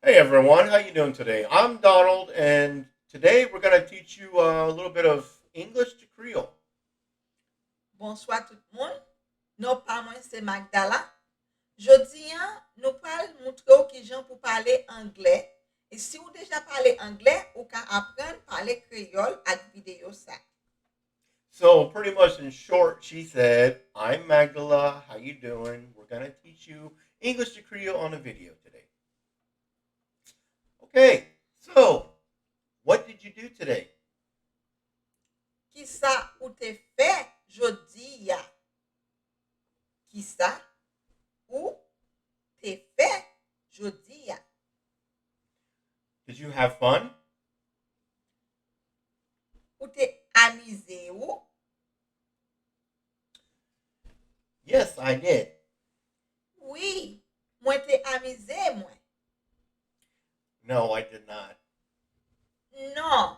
Hey everyone, how you doing today? I'm Donald, and today we're going to teach you a little bit of English to Creole. Bonsoir tout le monde. Non pas moi, c'est Magdala. Jodi an, nou pral montre ou ki jan pou pale anglais. Et si ou deja pale anglais, ou ka apprendre parler créole ak video sa. So pretty much in short, she said, "I'm Magdala. How you doing? We're going to teach you English to Creole on a video today." Okay, so what did you do today? Ki sa ou te fe jodi ya? Ki sa ou te fe jodi ya? Did you have fun? Ou te amize ou? Yes, I did. Oui, mwen te amize mwen. No, I did not. Non,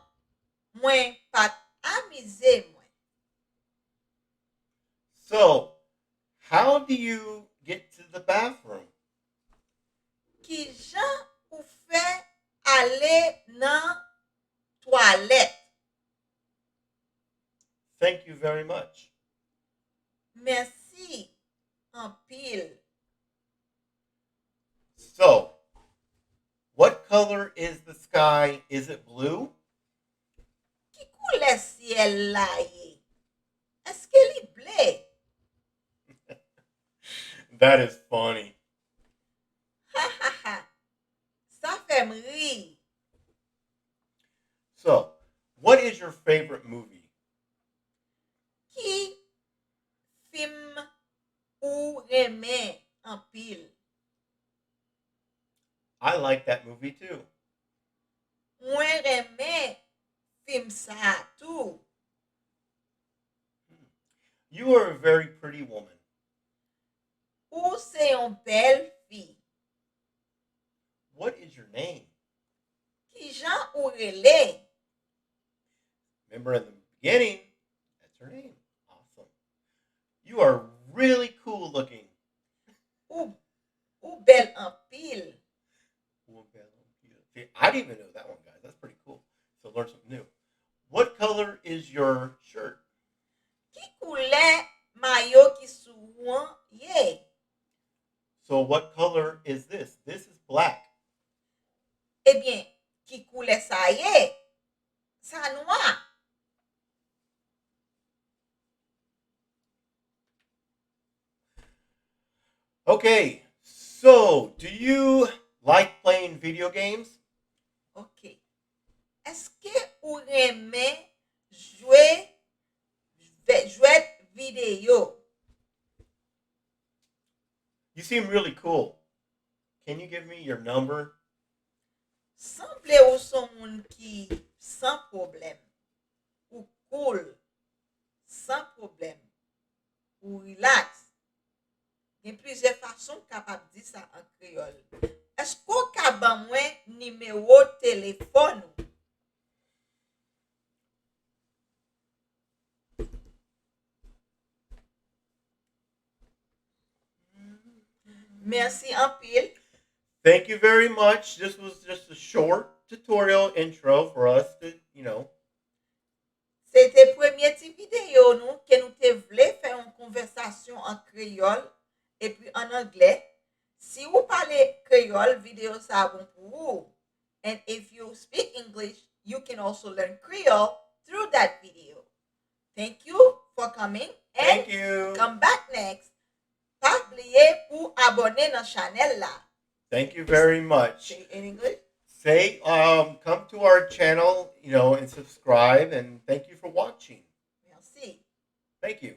mwen pat amize mwen. So, how do you get to the bathroom? Ki jan ou fe ale nan toalet? Thank you very much. Mersi an pil. So, what color is the sky? Is it blue? Ki koule siel la ye? Eske li ble? That is funny. Ha ha ha. Sa fe m ri. So, what is your favorite movie? Ki film ou reme an pil? I like that movie too. Mwen reme film sa tou. You are a very pretty woman. Ou se yon bel fi? What is your name? Ki jan ou rele? Remember in the beginning, that's her name. Awesome. You are really cool looking. Ou bel an pil? See, I didn't even know that one, guys. That's pretty cool. So learn something new. What color is your shirt? Ki koule mayo ki sou an ye? So what color is this? This is black. Ebyen, ki koule sa ye? Sa noa. Okay, so do you like playing video games? Ok. Eske ou reme jwe video? You seem really cool. Can you give me your number? Semble ou son moun ki san problem. Ou cool. San problem. Ou relax. Gen plize fason kapap di sa an kreol. Esko ka ban mwen nimero telefon ou? Merci an pil. Thank you very much. This was just a short tutorial intro for us to. Se te premye ti video nou ke nou te vle fè yon konversasyon an kreyol epi an anglais. Si ou pale kreyol, video sa bon pou ou. And if you speak English, you can also learn Creole through that video. Thank you for coming and Thank you. come back next. Pa bliye pou abone nan chanel la. Thank you very much. Say in English. Say, come to our channel, and subscribe, and thank you for watching. Merci. Thank you.